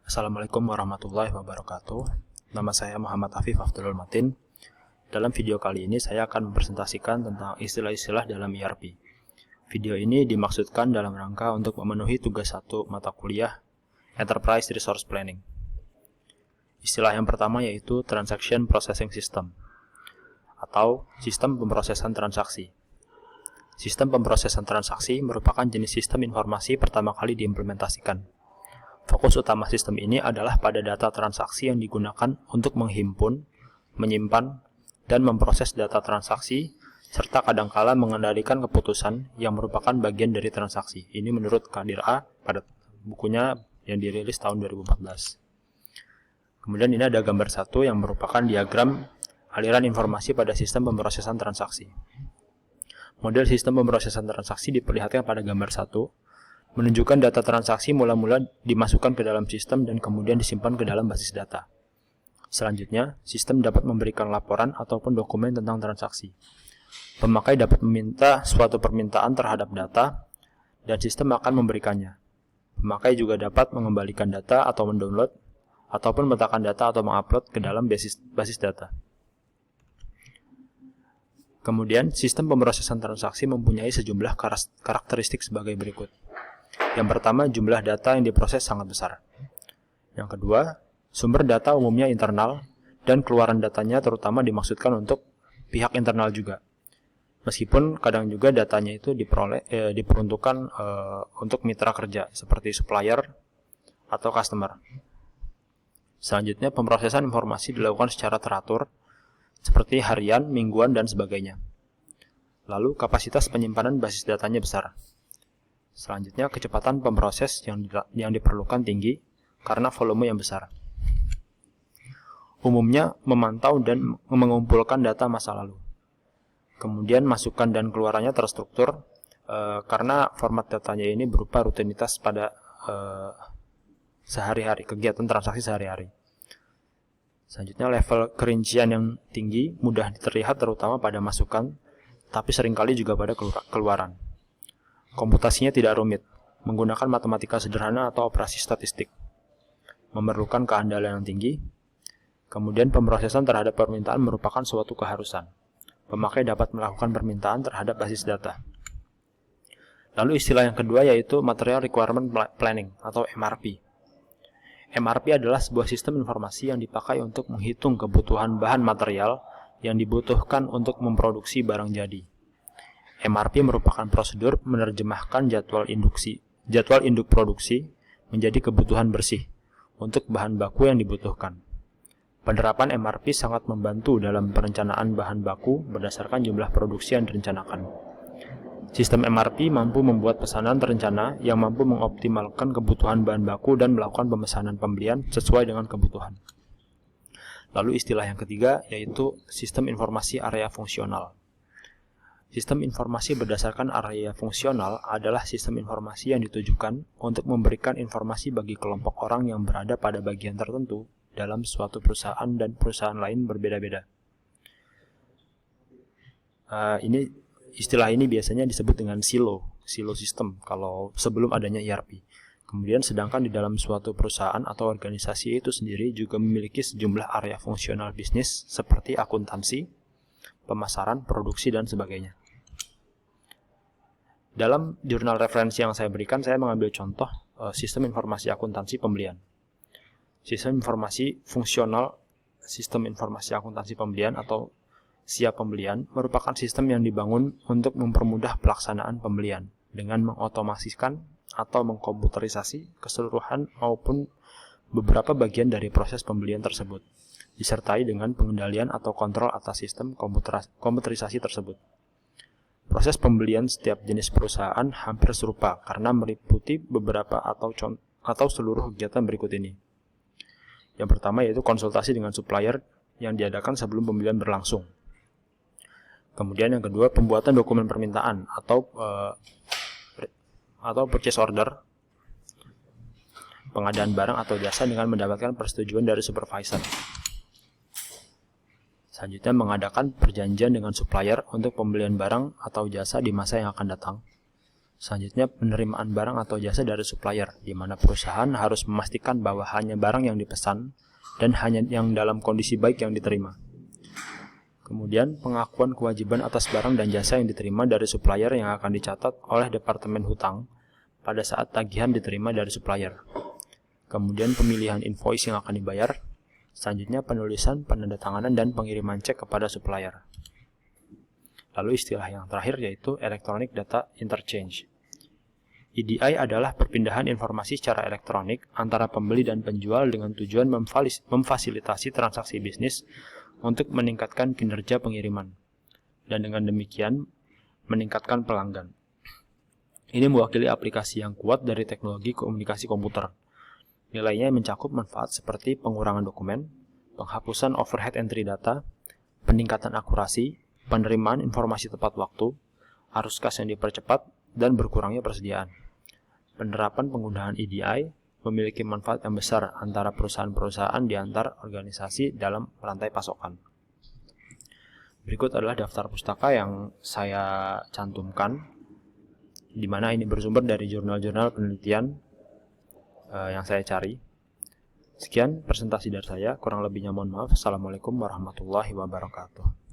Assalamualaikum warahmatullahi wabarakatuh. Nama saya Muhammad Afif Afdhurul Matin. Dalam video kali ini saya akan mempresentasikan tentang istilah-istilah dalam ERP. Video ini dimaksudkan dalam rangka untuk memenuhi tugas 1 mata kuliah Enterprise Resource Planning. Istilah yang pertama yaitu Transaction Processing System atau sistem pemrosesan transaksi. Sistem pemrosesan transaksi merupakan jenis sistem informasi pertama kali diimplementasikan. Fokus utama sistem ini adalah pada data transaksi yang digunakan untuk menghimpun, menyimpan, dan memproses data transaksi, serta kadangkala mengendalikan keputusan yang merupakan bagian dari transaksi. Ini menurut Kadir A pada bukunya yang dirilis tahun 2014. Kemudian ini ada gambar 1 yang merupakan diagram aliran informasi pada sistem pemrosesan transaksi. Model sistem pemrosesan transaksi diperlihatkan pada gambar 1, menunjukkan data transaksi mula-mula dimasukkan ke dalam sistem dan kemudian disimpan ke dalam basis data. Selanjutnya, sistem dapat memberikan laporan ataupun dokumen tentang transaksi. Pemakai dapat meminta suatu permintaan terhadap data, dan sistem akan memberikannya. Pemakai juga dapat mengembalikan data atau mendownload, ataupun meletakkan data atau mengupload ke dalam basis data. Kemudian, sistem pemrosesan transaksi mempunyai sejumlah karakteristik sebagai berikut. Yang pertama, jumlah data yang diproses sangat besar. Yang kedua, sumber data umumnya internal dan keluaran datanya terutama dimaksudkan untuk pihak internal juga. Meskipun kadang juga datanya itu diperuntukkan untuk mitra kerja seperti supplier atau customer. Selanjutnya, pemrosesan informasi dilakukan secara teratur seperti harian, mingguan, dan sebagainya. Lalu, kapasitas penyimpanan basis datanya besar. Selanjutnya, kecepatan pemproses yang diperlukan tinggi karena volume yang besar. Umumnya, memantau dan mengumpulkan data masa lalu. Kemudian, masukan dan keluarannya terstruktur karena format datanya ini berupa rutinitas pada sehari-hari, kegiatan transaksi sehari-hari. Selanjutnya, level kerincian yang tinggi mudah terlihat terutama pada masukan, tapi seringkali juga pada keluaran. Komputasinya tidak rumit, menggunakan matematika sederhana atau operasi statistik. Memerlukan keandalan yang tinggi. Kemudian pemrosesan terhadap permintaan merupakan suatu keharusan. Pemakai dapat melakukan permintaan terhadap basis data. Lalu istilah yang kedua yaitu Material Requirement Planning atau MRP. MRP adalah sebuah sistem informasi yang dipakai untuk menghitung kebutuhan bahan material yang dibutuhkan untuk memproduksi barang jadi. MRP merupakan prosedur menerjemahkan jadwal induk produksi menjadi kebutuhan bersih untuk bahan baku yang dibutuhkan. Penerapan MRP sangat membantu dalam perencanaan bahan baku berdasarkan jumlah produksi yang direncanakan. Sistem MRP mampu membuat pesanan terencana yang mampu mengoptimalkan kebutuhan bahan baku dan melakukan pemesanan pembelian sesuai dengan kebutuhan. Lalu istilah yang ketiga yaitu sistem informasi area fungsional. Sistem informasi berdasarkan area fungsional adalah sistem informasi yang ditujukan untuk memberikan informasi bagi kelompok orang yang berada pada bagian tertentu dalam suatu perusahaan dan perusahaan lain berbeda-beda. Istilah ini biasanya disebut dengan silo sistem kalau sebelum adanya ERP. Kemudian sedangkan di dalam suatu perusahaan atau organisasi itu sendiri juga memiliki sejumlah area fungsional bisnis seperti akuntansi, pemasaran, produksi, dan sebagainya. Dalam jurnal referensi yang saya berikan, saya mengambil contoh sistem informasi akuntansi pembelian. Sistem informasi fungsional, sistem informasi akuntansi pembelian atau siap pembelian merupakan sistem yang dibangun untuk mempermudah pelaksanaan pembelian dengan mengotomasiskan atau mengkomputerisasi keseluruhan maupun beberapa bagian dari proses pembelian tersebut, disertai dengan pengendalian atau kontrol atas sistem komputerisasi tersebut. Proses pembelian setiap jenis perusahaan hampir serupa karena meliputi beberapa atau seluruh kegiatan berikut ini. Yang pertama yaitu konsultasi dengan supplier yang diadakan sebelum pembelian berlangsung. Kemudian yang kedua, pembuatan dokumen permintaan atau purchase order, pengadaan barang atau jasa dengan mendapatkan persetujuan dari supervisor. Selanjutnya, mengadakan perjanjian dengan supplier untuk pembelian barang atau jasa di masa yang akan datang. Selanjutnya, penerimaan barang atau jasa dari supplier, di mana perusahaan harus memastikan bahwa hanya barang yang dipesan dan hanya yang dalam kondisi baik yang diterima. Kemudian, pengakuan kewajiban atas barang dan jasa yang diterima dari supplier yang akan dicatat oleh Departemen Hutang pada saat tagihan diterima dari supplier. Kemudian, pemilihan invoice yang akan dibayar. Selanjutnya, penulisan, penandatanganan, dan pengiriman cek kepada supplier. Lalu istilah yang terakhir yaitu Electronic Data Interchange. EDI adalah perpindahan informasi secara elektronik antara pembeli dan penjual dengan tujuan memfasilitasi transaksi bisnis untuk meningkatkan kinerja pengiriman, dan dengan demikian meningkatkan pelanggan. Ini mewakili aplikasi yang kuat dari teknologi komunikasi komputer. Nilainya mencakup manfaat seperti pengurangan dokumen, penghapusan overhead entry data, peningkatan akurasi, penerimaan informasi tepat waktu, arus kas yang dipercepat, dan berkurangnya persediaan. Penerapan penggunaan EDI memiliki manfaat yang besar antara perusahaan-perusahaan di antar organisasi dalam rantai pasokan. Berikut adalah daftar pustaka yang saya cantumkan, di mana ini bersumber dari jurnal-jurnal penelitian yang saya cari. Sekian presentasi dari saya, kurang lebihnya mohon maaf. Assalamualaikum warahmatullahi wabarakatuh.